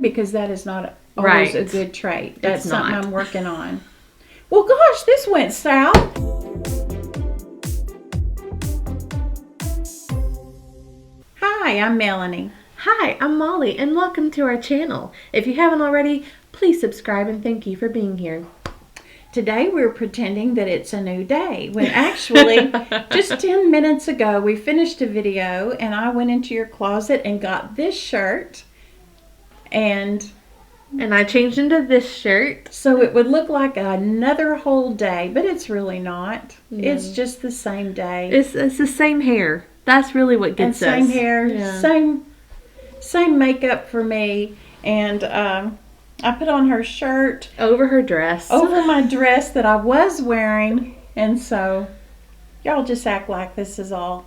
because that is not always Right. a good trait. That's It's something not. I'm working on. Well, gosh, this went south. Hi, I'm Melanie. Hi, I'm Molly, and welcome to our channel. If you haven't already, please subscribe and thank you for being here. Today we're pretending that it's a new day, when actually just 10 minutes ago we finished a video and I went into your closet and got this shirt, and I changed into this shirt. so it would look like another whole day, but it's really not. No. It's just the same day. It's the same hair. That's really what And gets us. same hair, Yeah. same makeup for me, and I put on her shirt Over her dress. over my dress that I was wearing, and so y'all just act like this is all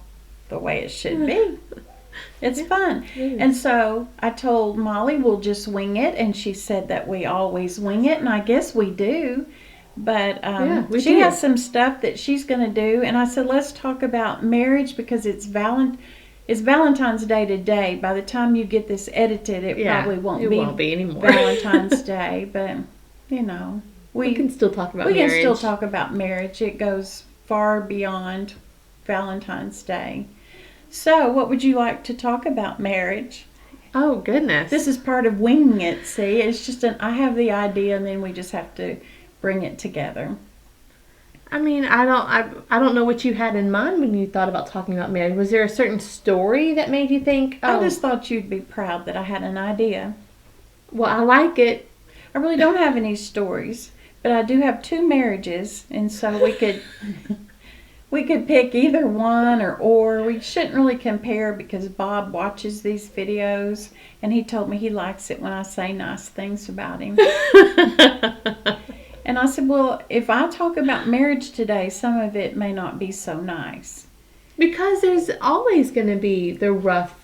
the way it should be. It's fun. And so I told Molly we'll just wing it, and she said that we always wing it, and I guess we do. But we she do. has some stuff that she's going to do, and I said let's talk about marriage because it's Valentine's Day today. By the time you get this edited, it probably won't be anymore. Valentine's Day, but you know, we can still talk about we marriage. can still talk about marriage. It goes far beyond Valentine's Day. So, what would you like to talk about marriage? Oh, goodness. This is part of winging it. See, it's just I have the idea, and then we just have to bring it together. I mean, I don't know what you had in mind when you thought about talking about marriage. Was there a certain story that made you think, I just thought you'd be proud that I had an idea. well, I like it. I really don't have any stories, but I do have 2 marriages, and so we could pick either one or we shouldn't really compare because Bob watches these videos and he told me he likes it when I say nice things about him. And I said, well, if I talk about marriage today, some of it may not be so nice. Because there's always going to be the rough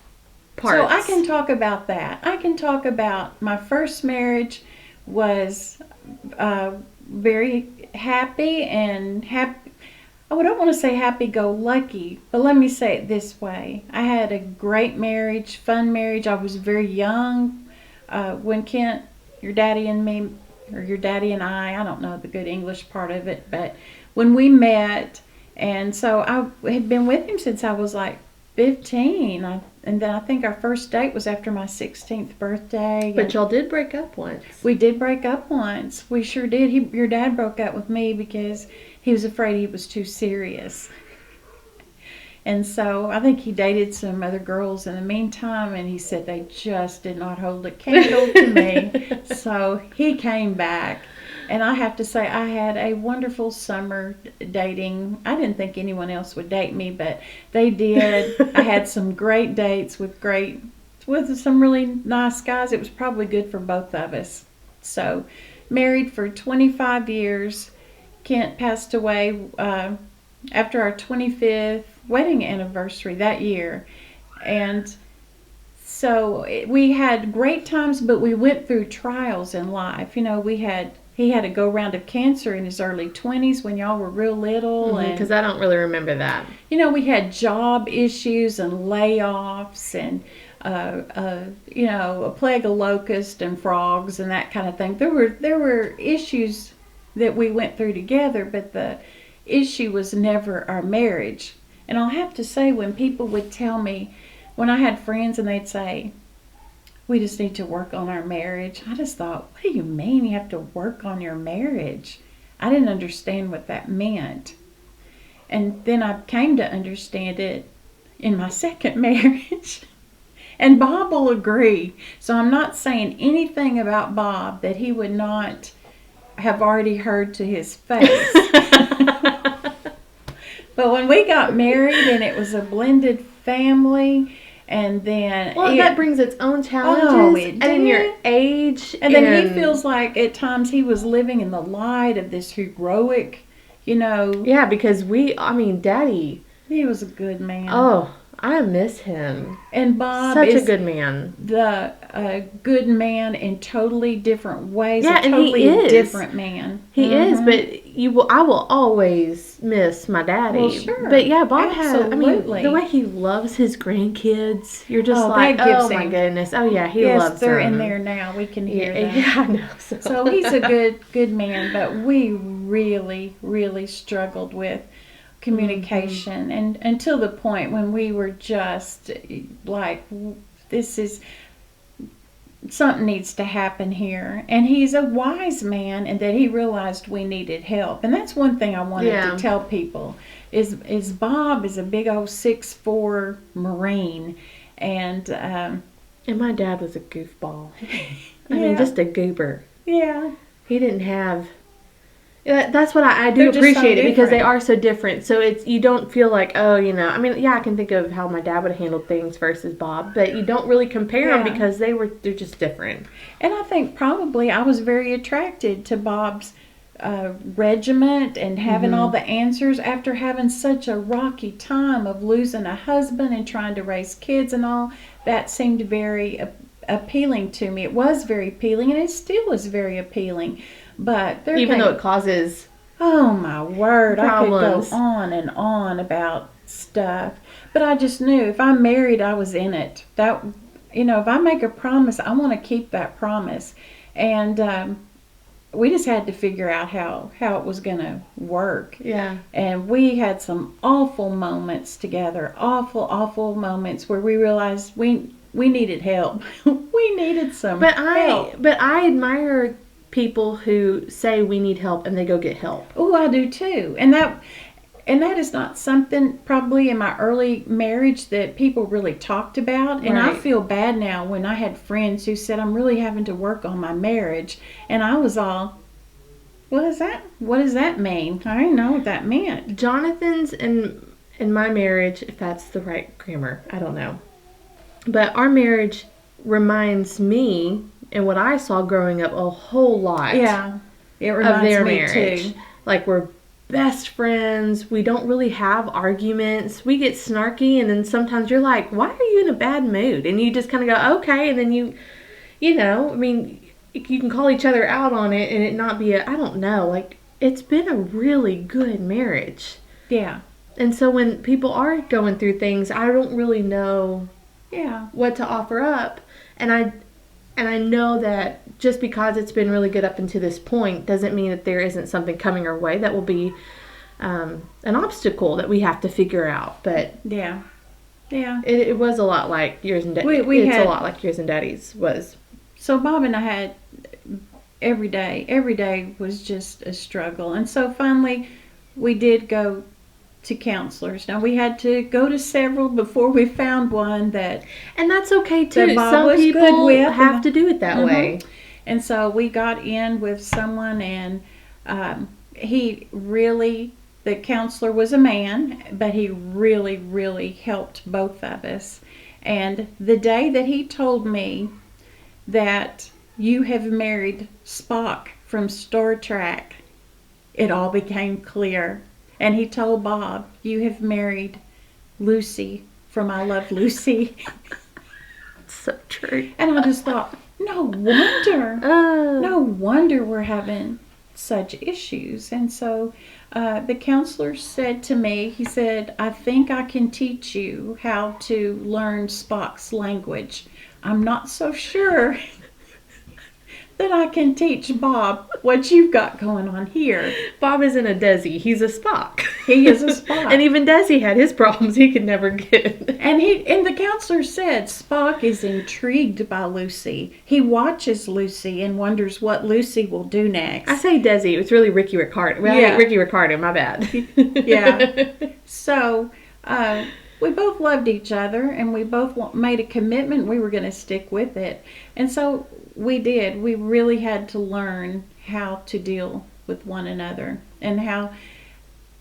parts. So I can talk about that. I can talk about my first marriage was very happy and happy. I don't want to say happy-go-lucky, but let me say it this way. I had a great marriage, fun marriage. I was very young when Kent, your daddy and me, or your daddy and I don't know the good English part of it, but when we met, and so I had been with him since I was like 15, and then I think our first date was after my 16th birthday. But y'all did break up once. We did break up once. We sure did. Your dad broke up with me because he was afraid he was too serious. And so I think he dated some other girls in the meantime, and he said they just did not hold a candle to me. So he came back, and I have to say I had a wonderful summer dating. I didn't think anyone else would date me, but they did. I had some great dates with some really nice guys. It was probably good for both of us. So married for 25 years. Kent passed away after our 25th wedding anniversary that year, and so we had great times, but we went through trials in life. You know, he had a go round of cancer in his early 20s when y'all were real little, and Because I don't really remember that. you know, we had job issues and layoffs and you know, a plague of locusts and frogs and that kind of thing. There were issues that we went through together, but the issue was never our marriage. And I'll have to say, when people would tell me, when I had friends and they'd say, we just need to work on our marriage, I just thought, what do you mean you have to work on your marriage? I didn't understand what that meant. And then I came to understand it in my second marriage. And Bob will agree. So I'm not saying anything about Bob that he would not have already heard to his face. But when we got married and it was a blended family, and then that brings its own challenges. Oh, it and in your did. age, and then he feels like at times he was living in the light of this heroic, you know. Yeah, because Daddy. He was a good man. Oh, I miss him. And Bob Such is a good man. the good man in totally different ways. Yeah, a and totally he is. different man. He is, but I will always miss my daddy. Well, sure. But yeah, Bob Absolutely. the way he loves his grandkids, you're just like, that gives oh my him. goodness. Oh yeah, he Yes, loves they're them. in there now. We can hear Yeah, that. yeah, I know. So he's a good man, but we really, really struggled with communication, and until the point when we were just like, this is something needs to happen here. And he's a wise man, and that he realized we needed help. And that's one thing I wanted to tell people is Bob is a big old 6'4" Marine, and my dad was a goofball. I mean, just a goober. Yeah. He didn't have. That's what I do They're just so appreciate it, because they different. are so different. So you don't feel like, oh, I mean, yeah, I can think of how my dad would have handled things versus Bob, but you don't really compare them because they're just different. And I think probably I was very attracted to Bob's regiment and having all the answers after having such a rocky time of losing a husband and trying to raise kids and all. That seemed very appealing to me. It was very appealing, and it still is very appealing. But even though it causes, oh my word, problems. I could go on and on about stuff. But I just knew if I'm married, I was in it. That, if I make a promise, I want to keep that promise. And we just had to figure out how it was going to work. Yeah. And we had some awful moments together, awful moments where we realized we needed help. We needed some help. But I admire people who say we need help and they go get help. Oh, I do too. And that is not something probably in my early marriage that people really talked about. And I feel bad now when I had friends who said, I'm really having to work on my marriage. And I was all, what does that mean? I didn't know what that meant. Jonathan's and my marriage, if that's the right grammar, I don't know. But our marriage reminds me, and what I saw growing up, a whole lot. Yeah, it reminds of their me marriage. Too. Like, we're best friends. We don't really have arguments. We get snarky, and then sometimes you're like, why are you in a bad mood? And you just kind of go, okay, and then I mean, you can call each other out on it and it not be I don't know, like, it's been a really good marriage. Yeah. And so when people are going through things, I don't really know what to offer up. And I know that just because it's been really good up until this point doesn't mean that there isn't something coming our way that will be an obstacle that we have to figure out. But yeah, it was a lot like yours and Daddy's. A lot like yours and Daddy's was. So Bob and I had every day was just a struggle, and so finally we did go to counselors. Now, we had to go to several before we found one and that's okay too. Some people have to do it that way. And so we got in with someone, and the counselor was a man, but he really, really helped both of us. And the day that he told me that you have married Spock from Star Trek, it all became clear. And he told Bob, you have married Lucy from I Love Lucy. So true. And I just thought, no wonder we're having such issues. And so the counselor said to me, he said, I think I can teach you how to learn Spock's language. I'm not so sure that I can teach Bob what you've got going on here. Bob isn't a Desi. He's a Spock. He is a Spock. And even Desi had his problems he could never get. And the counselor said Spock is intrigued by Lucy. He watches Lucy and wonders what Lucy will do next. I say Desi. It's really Ricky Ricardo. Well, Ricky Ricardo. My bad. Yeah. So we both loved each other, and we both made a commitment we were going to stick with it. And so we did. We really had to learn how to deal with one another, and how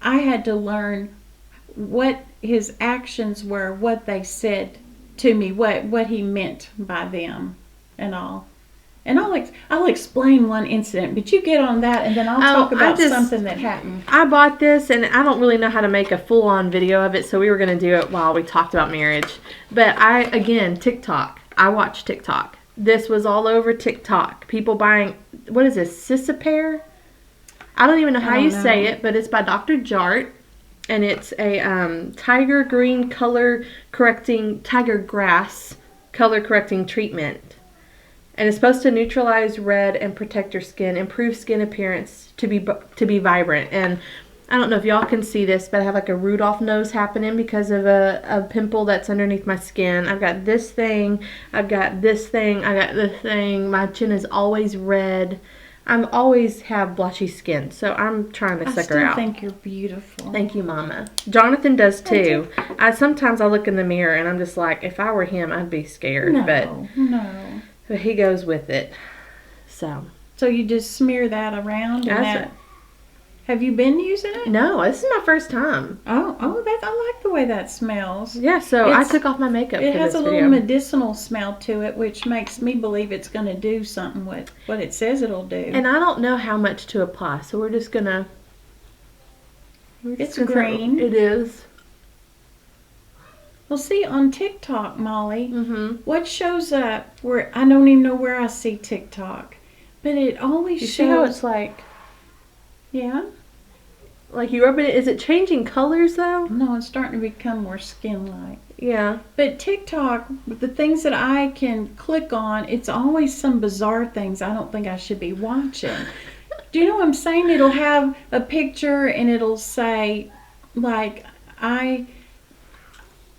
I had to learn what his actions were, what they said to me, what he meant by them and all. And I'll explain one incident, but you get on that, and then I'll talk about something that happened. I bought this, and I don't really know how to make a full-on video of it, so we were going to do it while we talked about marriage. But TikTok. I watch TikTok. This was all over TikTok. People buying, what is this, Sisapare? I don't even know how you say it, but it's by Dr. JART. And it's a tiger grass color correcting treatment. And it's supposed to neutralize red and protect your skin, improve skin appearance to be vibrant. And I don't know if y'all can see this, but I have like a Rudolph nose happening because of a pimple that's underneath my skin. I've got this thing, I've got this thing, I got this thing. My chin is always red. I always have blotchy skin, so I'm trying to suck her out. I think you're beautiful. Thank you, Mama. Jonathan does too. Sometimes I look in the mirror and I'm just like, if I were him, I'd be scared. No. But he goes with it. So you just smear that around and that. Have you been using it? No, this is my first time. I like the way that smells. Yeah, so I took off my makeup. It has a little medicinal smell to it, which makes me believe it's going to do something with what it says it'll do. And I don't know how much to apply, so we're just gonna. It's green. It is. Well, see, on TikTok, Molly, what shows up where I don't even know where I see TikTok, but it always shows. See how it's like? Yeah. Like you rub it. Is it changing colors though? No, it's starting to become more skin-like. Yeah. But TikTok, the things that I can click on, it's always some bizarre things I don't think I should be watching. Do you know what I'm saying? It'll have a picture and it'll say, like, I'm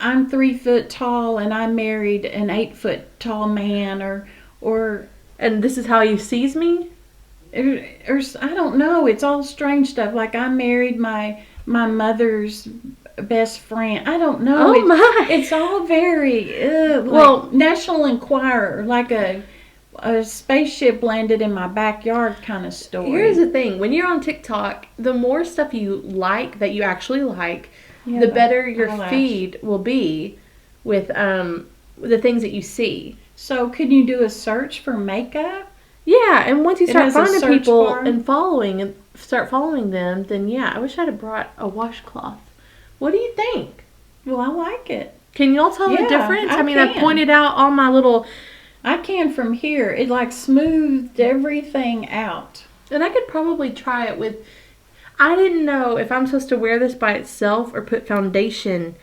3 foot tall and I married an 8 foot tall man, or and this is how he sees me. Or I don't know. It's all strange stuff. Like I married my mother's best friend. I don't know. Oh my! It's all very like National Enquirer, like a spaceship landed in my backyard kind of story. Here's the thing: when you're on TikTok, the more stuff you like that you actually like, the better your feed will be with the things that you see. So, can you do a search for makeup? Yeah, and once you start finding people and start following them, then yeah, I wish I'd have brought a washcloth. What do you think? Well, I like it. Can y'all tell the difference? I mean, I pointed out all my little... I can from here. It like smoothed everything out. And I could probably try it with... I didn't know if I'm supposed to wear this by itself or put foundation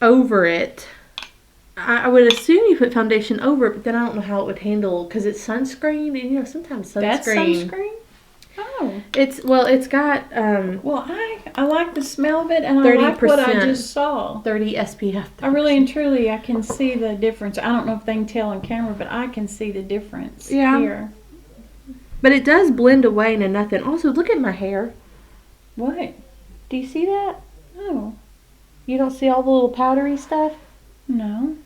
over it. I would assume you put foundation over it, but then I don't know how it would handle because it's sunscreen, and you know sometimes sunscreen. That's sunscreen. Oh, it's got. Well, I like the smell of it, and I like what I just saw. 30 SPF. 30%. I really and truly, I can see the difference. I don't know if they can tell on camera, but I can see the difference here. But it does blend away into nothing. Also, look at my hair. What? Do you see that? Oh. You don't see all the little powdery stuff? No.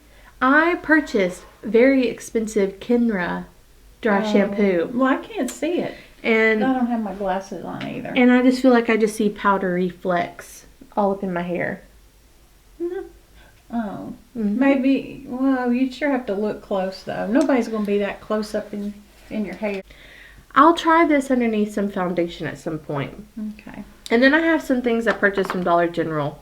I purchased very expensive Kenra dry shampoo. Well, I can't see it. And I don't have my glasses on either. And I just feel like I just see powdery flecks all up in my hair. Mm-hmm. Oh. Mm-hmm. Maybe, well, you'd sure have to look close, though. Nobody's going to be that close up in your hair. I'll try this underneath some foundation at some point. Okay. And then I have some things I purchased from Dollar General.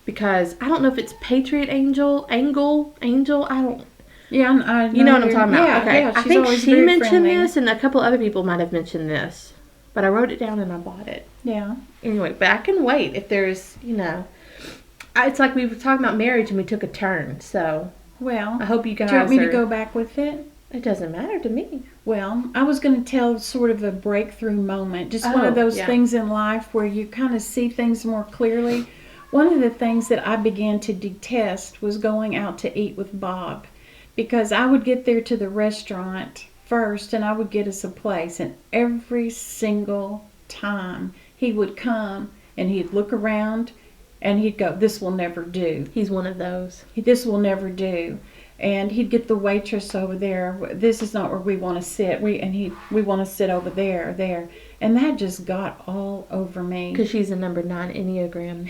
Because I don't know if it's Patriot Angel, I don't. Yeah, you know what I'm talking about. Yeah, okay. Yeah, I think she mentioned this, and a couple other people might have mentioned this, but I wrote it down and I bought it. Yeah. Anyway, but I can wait if there's, it's like we were talking about marriage and we took a turn. So, well, I hope you guys. Do you want me to go back with it? It doesn't matter to me. Well, I was going to tell sort of a breakthrough moment, just one of those things in life where you kind of see things more clearly. One of the things that I began to detest was going out to eat with Bob, because I would get there to the restaurant first and I would get us a place, and every single time he would come and he'd look around and he'd go, "This will never do." He's one of those. "This will never do." And he'd get the waitress over there, "This is not where we want to sit. We want to sit over there. And that just got all over me. Because she's a number 9 Enneagram.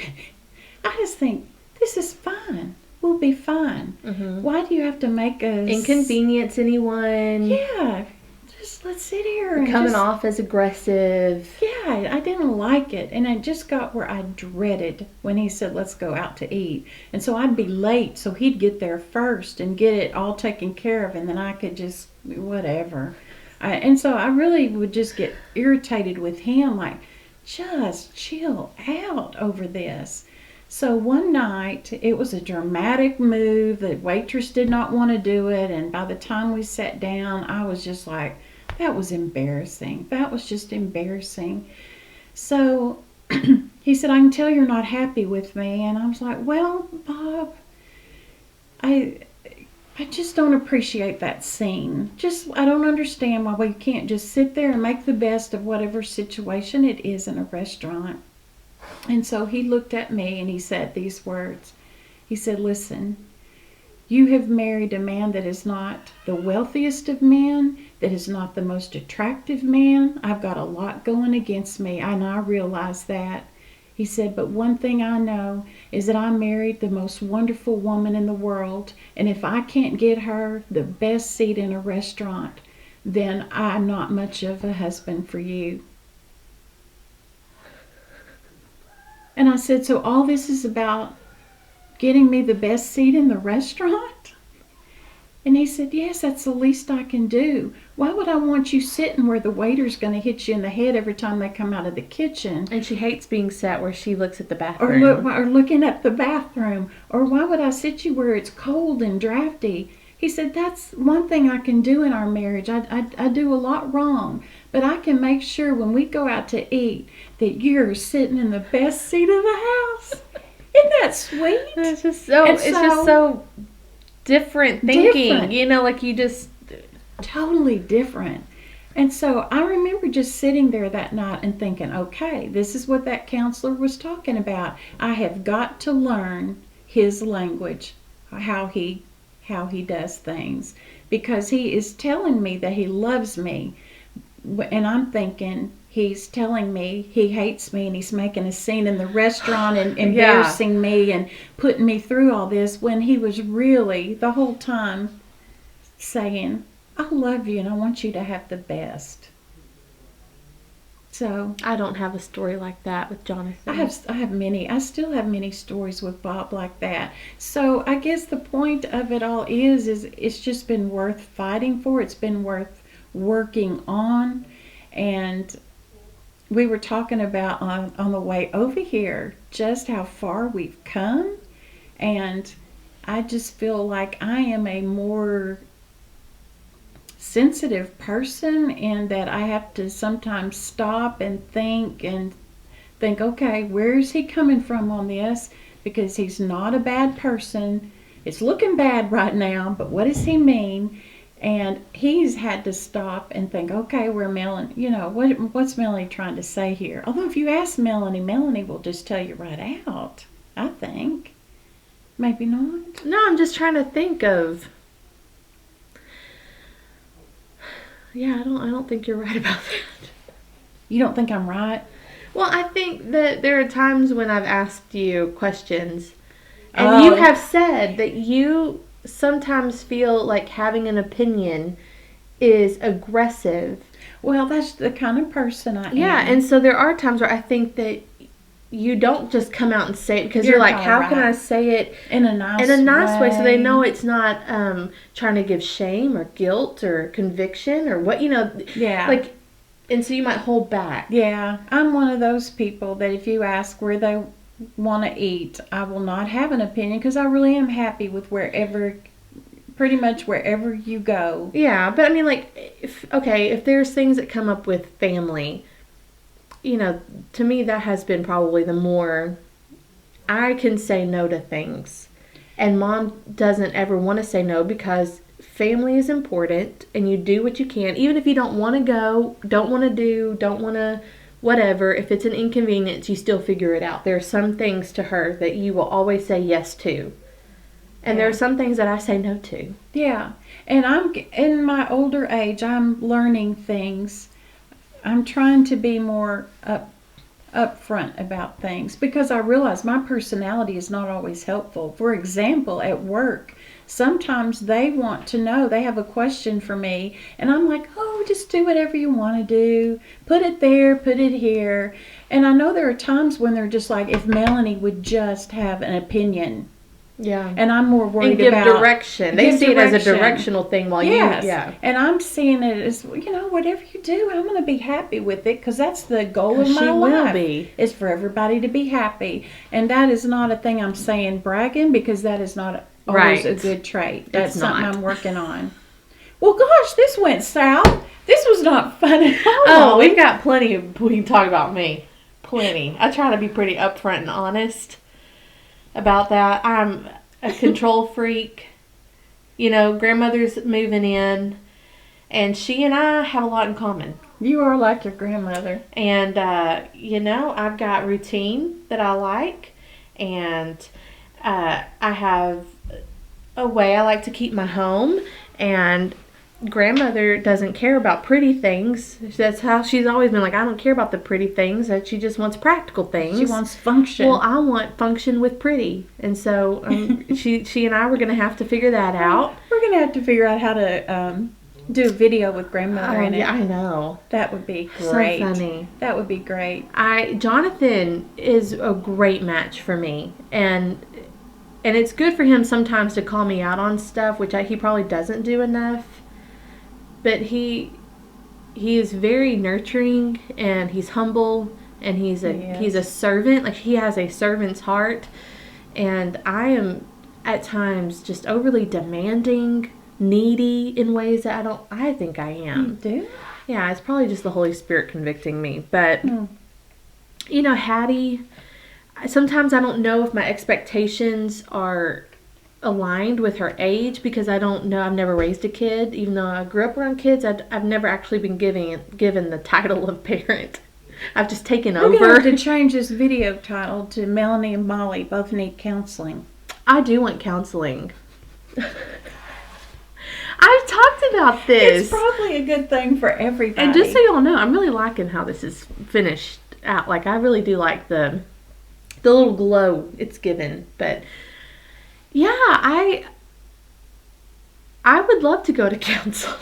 I just think, this is fine. We'll be fine. Mm-hmm. Why do you have to make us Inconvenience anyone. Yeah, just let's sit here and Coming just, off as aggressive. Yeah, I didn't like it, and I just got where I dreaded when he said, let's go out to eat. And so I'd be late, so he'd get there first and get it all taken care of, and then I could just, whatever. And so I really would just get irritated with him, like, just chill out over this. So one night, it was a dramatic move. The waitress did not want to do it, and by the time we sat down, I was just like, that was embarrassing. That was just embarrassing. So he said, I can tell you're not happy with me. And I was like, well, Bob, I just don't appreciate that scene. I don't understand why we can't just sit there and make the best of whatever situation it is in a restaurant. And so he looked at me and he said these words. He said, listen, you have married a man that is not the wealthiest of men, that is not the most attractive man. I've got a lot going against me, and I realize that. He said, but one thing I know is that I married the most wonderful woman in the world, and if I can't get her the best seat in a restaurant, then I'm not much of a husband for you. And I said, so all this is about getting me the best seat in the restaurant? And he said, yes, that's the least I can do. Why would I want you sitting where the waiter's going to hit you in the head every time they come out of the kitchen? And she hates being sat where she looks at the bathroom. Or looking at the bathroom. Or why would I sit you where it's cold and drafty? He said, that's one thing I can do in our marriage. I do a lot wrong. But I can make sure when we go out to eat that you're sitting in the best seat of the house. Isn't that sweet? It's just so different thinking. You know, like you just totally different. And so I remember just sitting there that night and thinking, okay, this is what that counselor was talking about. I have got to learn his language, how he does things, because he is telling me that he loves me, and I'm thinking he's telling me he hates me, and he's making a scene in the restaurant and embarrassing me and putting me through all this, when he was really the whole time saying, I love you and I want you to have the best. So I don't have a story like that with Jonathan. I have many. I still have many stories with Bob like that. So I guess the point of it all is it's just been worth fighting for. It's been worth working on. And we were talking about on the way over here just how far we've come. And I just feel like I am a more sensitive person, and that I have to sometimes stop and think, okay, where is he coming from on this? Because he's not a bad person. It's looking bad right now, but what does he mean? And he's had to stop and think, okay, what's Melanie trying to say here? Although if you ask Melanie will just tell you right out, I think. Maybe not. No, I'm just trying to think of. Yeah, I don't think you're right about that. You don't think I'm right? Well, I think that there are times when I've asked you questions, and you have said that you sometimes feel like having an opinion is aggressive. Well, that's the kind of person I am. Yeah, and so there are times where I think that you don't just come out and say it, because you're like, how can I say it in a nice way so they know it's not trying to give shame or guilt or conviction or what, Yeah. Like, and so you might hold back. Yeah, I'm one of those people that if you ask where they want to eat, I will not have an opinion, because I really am happy with pretty much wherever you go. Yeah, but I mean, like, if there's things that come up with family, to me that has been probably the more I can say no to things. And Mom doesn't ever want to say no, because family is important and you do what you can. Even if you don't want to go, don't want to whatever, if it's an inconvenience, you still figure it out. There are some things to her that you will always say yes to. And there are some things that I say no to. Yeah. And I'm in my older age, I'm learning things. I'm trying to be more upfront about things because I realize my personality is not always helpful. For example, at work, sometimes they want to know, they have a question for me, and I'm like, oh, just do whatever you want to do. Put it there, put it here. And I know there are times when they're just like, if Melanie would just have an opinion. Yeah. And I'm more worried and give about direction. They see it as a directional thing while yes. you, yeah. And I'm seeing it as, whatever you do, I'm going to be happy with it because that's the goal of my life. Is for everybody to be happy. And that is not a thing I'm saying bragging because that is not always a good trait. That's something I'm working on. Well, gosh, this went south. This was not fun at all. Oh, we've got plenty we can talk about me. Plenty. I try to be pretty upfront and honest about that. I'm a control freak. Grandmother's moving in, and she and I have a lot in common. You are like your grandmother. And, I've got routine that I like, and I have a way I like to keep my home, and grandmother doesn't care about pretty things. That's how she's always been. Like, I don't care about the pretty things. That she just wants practical things. She wants function. Well, I want function with pretty, and so she and I were going to have to figure that out. We're going to have to figure out how to do a video with grandmother in it. Yeah, I know. That would be great. So funny. That would be great. Jonathan is a great match for me, and it's good for him sometimes to call me out on stuff, which he probably doesn't do enough. But he is very nurturing, and he's humble, and he's a servant. Like, he has a servant's heart, and I am at times just overly demanding, needy in ways that I think I am. You do? Yeah, it's probably just the Holy Spirit convicting me. But Hattie, sometimes I don't know if my expectations are aligned with her age because I don't know. I've never raised a kid. Even though I grew up around kids, I've never actually been given the title of parent. I've just taken over. We're going to have to change this video title to Melony and Molly both need counseling. I do want counseling. I've talked about this. It's probably a good thing for everybody. And just so y'all know, I'm really liking how this is finished out. Like, I really do like the little glow it's given. But yeah, I would love to go to counseling.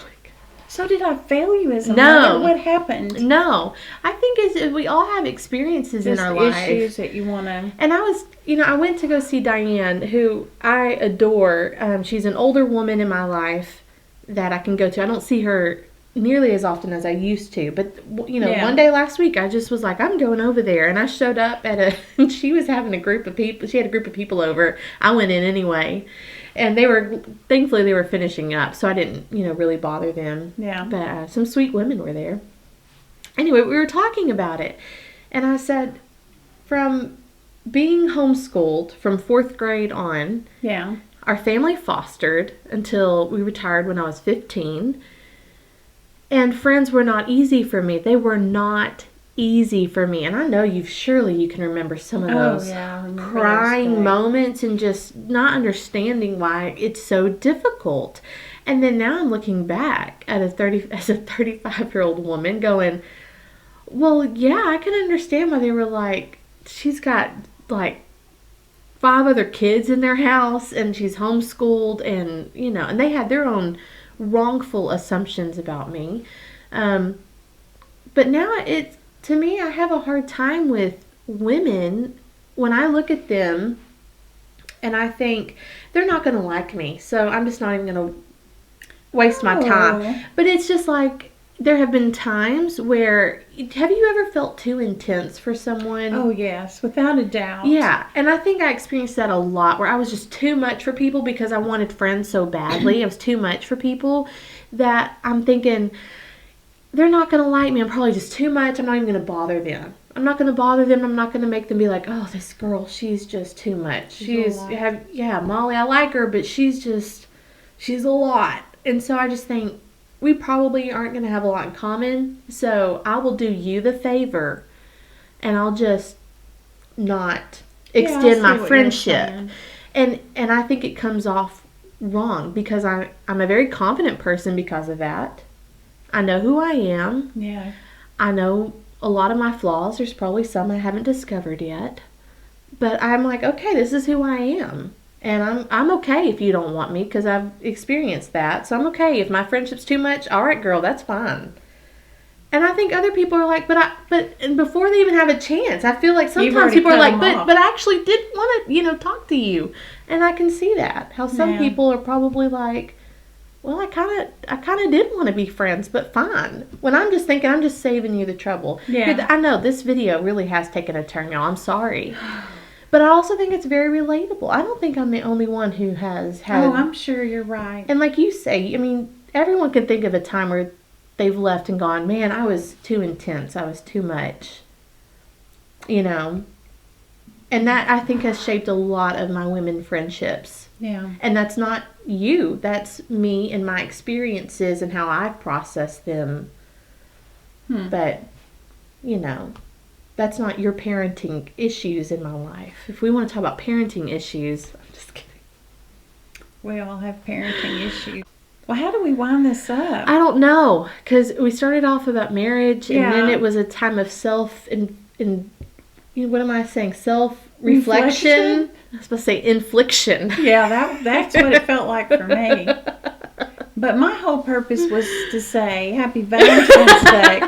So did I fail you as a mother? What happened? No. I think we all have experiences in our life. Issues that you want to... And I went to go see Diane, who I adore. She's an older woman in my life that I can go to. I don't see her nearly as often as I used to. But, one day last week, I just was like, I'm going over there. And I showed up she was having a group of people. She had a group of people over. I went in anyway. And thankfully they were finishing up, so I didn't, really bother them. Yeah. But some sweet women were there. Anyway, we were talking about it. And I said, from being homeschooled from 4th grade on, yeah, our family fostered until we retired when I was 15. And friends were not easy for me. They were not easy for me. And I know you can remember some of those crying moments and just not understanding why it's so difficult. And then now I'm looking back at as a 35-year-old woman going, well, yeah, I can understand why they were like, she's got like 5 other kids in their house and she's homeschooled and, and they had their own wrongful assumptions about me. But now to me, I have a hard time with women when I look at them and I think they're not going to like me. So I'm just not even going to waste my time. But it's just like there have been times where, have you ever felt too intense for someone? Oh, yes, without a doubt. Yeah, and I think I experienced that a lot where I was just too much for people because I wanted friends so badly. It was too much for people that I'm thinking, they're not going to like me. I'm probably just too much. I'm not even going to bother them. I'm not going to bother them. I'm not going to make them be like, oh, this girl, she's just too much. Molly, I like her, but she's a lot. And so I just think we probably aren't going to have a lot in common. So I will do you the favor and I'll just not extend my friendship. And I think it comes off wrong because I'm a very confident person because of that. I know who I am. Yeah. I know a lot of my flaws. There's probably some I haven't discovered yet. But I'm like, okay, this is who I am. And I'm okay if you don't want me because I've experienced that. So I'm okay. If my friendship's too much, all right, girl, that's fine. And I think other people are like, and before they even have a chance, I feel like sometimes people are like, but I actually did want to, talk to you. And I can see that. How some people are probably like, well, I kind of did want to be friends, but fine. When I'm just thinking, I'm just saving you the trouble. Yeah. I know this video really has taken a turn, y'all. I'm sorry. But I also think it's very relatable. I don't think I'm the only one who has had... Oh, I'm sure you're right. And like you say, I mean, everyone can think of a time where they've left and gone, man, I was too intense. I was too much. And that, I think, has shaped a lot of my women friendships. Yeah. And that's not you. That's me and my experiences and how I've processed them. But, that's not your parenting issues in my life. If we want to talk about parenting issues, I'm just kidding. We all have parenting issues. Well, how do we wind this up? I don't know, because we started off about marriage, and then it was a time of what am I saying? Self-reflection? I was supposed to say infliction. Yeah, that's what it felt like for me. But my whole purpose was to say Happy Valentine's Day.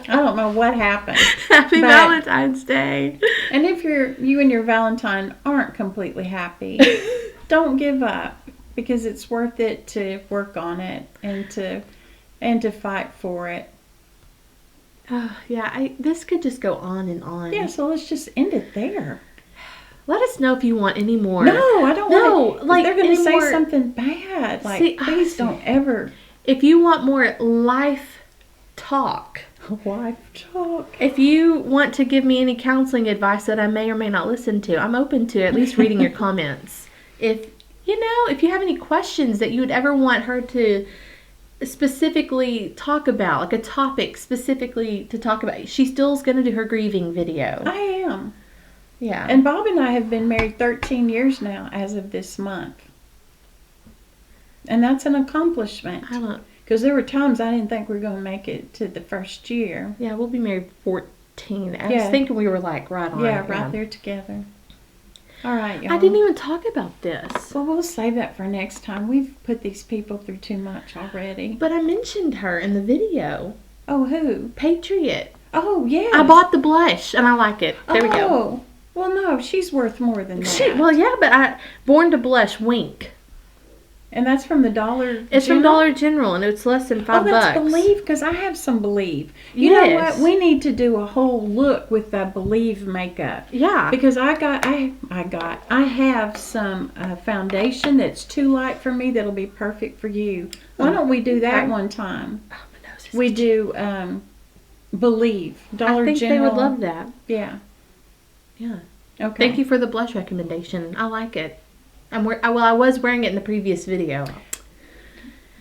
I don't know what happened. Happy Valentine's Day. And if you and your Valentine aren't completely happy, don't give up, because it's worth it to work on it and to fight for it. This could just go on and on. Yeah, so let's just end it there. Let us know if you want any more. No, I don't want to. Like, they're going to say something bad. Like, please don't ever. If you want more life talk. Life talk. If you want to give me any counseling advice that I may or may not listen to, I'm open to at least reading your comments. If you have any questions that you would ever want her to specifically talk about, like a topic specifically to talk about, she still's going to do her grieving video. I am. Yeah. And Bob and I have been married 13 years now as of this month. And that's an accomplishment. Because there were times I didn't think we were going to make it to the first year. Yeah, we'll be married 14. I was thinking we were like right on. Yeah, right there together. All right, y'all. I didn't even talk about this. Well, we'll save that for next time. We've put these people through too much already. But I mentioned her in the video. Oh, who? Patriot. Oh, yeah. I bought the blush, and I like it. There we go. Well, no, she's worth more than that. But Born to Blush, wink. And that's from the Dollar It's from Dollar General, and it's less than $5. Oh, that's Believe, because I have some Believe. You know what? We need to do a whole look with the Believe makeup. Yeah. Because I have some foundation that's too light for me that'll be perfect for you. Why don't we do that one time? Oh, my nose is we do Believe. Dollar General. I think they would love that. Yeah. Yeah. Okay. Thank you for the blush recommendation. I like it. I was wearing it in the previous video.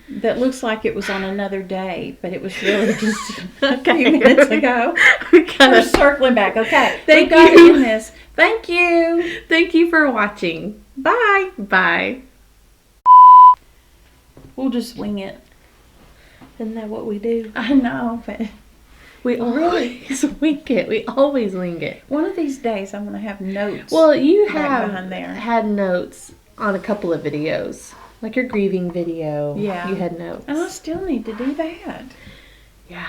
That looks like it was on another day, but it was really just a few minutes ago. We're circling back. Okay. Thank you. In this. Thank you. Thank you for watching. Bye. Bye. We'll just wing it. Isn't that what we do? I know, but we always wing it. We always wing it. One of these days I'm going to have notes. Well, you have had notes on a couple of videos. Like your grieving video. Yeah. You had notes. And I still need to do that. Yeah.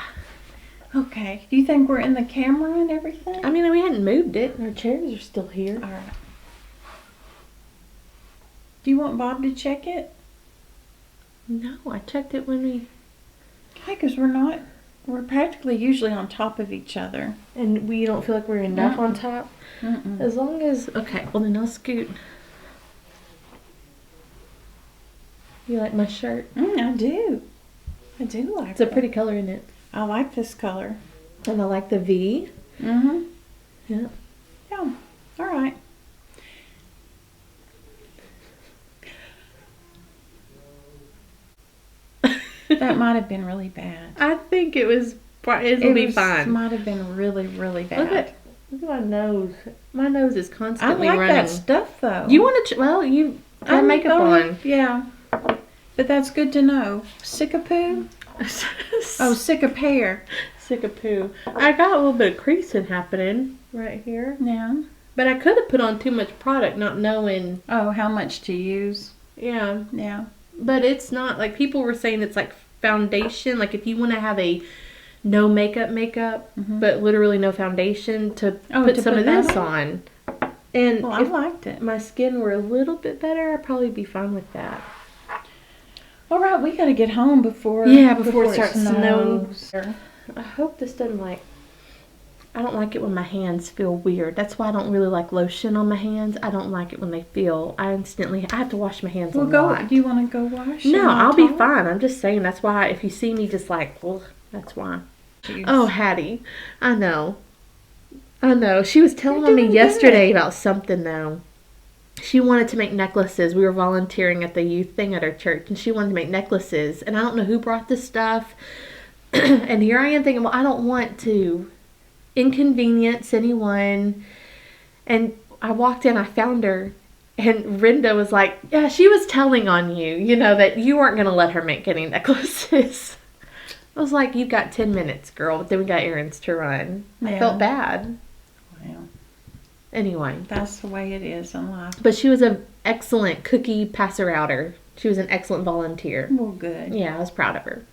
Okay. Do you think we're in the camera and everything? I mean, we hadn't moved it. Our chairs are still here. All right. Do you want Bob to check it? No, I checked it when we... Okay, because we're practically usually on top of each other. And we don't feel like we're enough on top? As long as... Okay, well then I'll scoot. You like my shirt? I do. I do like it. It's a pretty color, isn't it? I like this color. And I like the V. Mm-hmm. Yeah. Yeah. All right. That might have been really bad. I think it'll be fine. It might have been really, really bad. Look at my nose. My nose is constantly running. I like that stuff, though. You want to... you have makeup on. Yeah. But that's good to know. Sick of poo? Oh, sick of pear. sick of poo. I got a little bit of creasing happening right here. Yeah. But I could have put on too much product not knowing. Oh, how much to use? Yeah. Yeah. But it's not, like, people were saying it's like foundation. Like, if you want to have a no makeup, but literally no foundation, to put some of this on. And well, I liked it. My skin were a little bit better, I'd probably be fine with that. All right, we got to get home before it starts snowing. I hope this doesn't, like, I don't like it when my hands feel weird. That's why I don't really like lotion on my hands. I don't like it when they feel, I have to wash my hands a lot. Do you want to go wash? No, I'll be fine. I'm just saying, that's why if you see me just like, well, that's why. Jeez. Oh, Hattie, I know. She was telling me yesterday about something, though. She wanted to make necklaces. We were volunteering at the youth thing at our church, and she wanted to make necklaces. And I don't know who brought this stuff. And here I am thinking, well, I don't want to inconvenience anyone. And I walked in, I found her, and Rinda was like, yeah, she was telling on you, that you weren't going to let her make any necklaces. I was like, you've got 10 minutes, girl, but then we got errands to run. Yeah. I felt bad. Well, anyway. That's the way it is in life. But she was an excellent cookie passer-outer. She was an excellent volunteer. Well, good. Yeah, I was proud of her.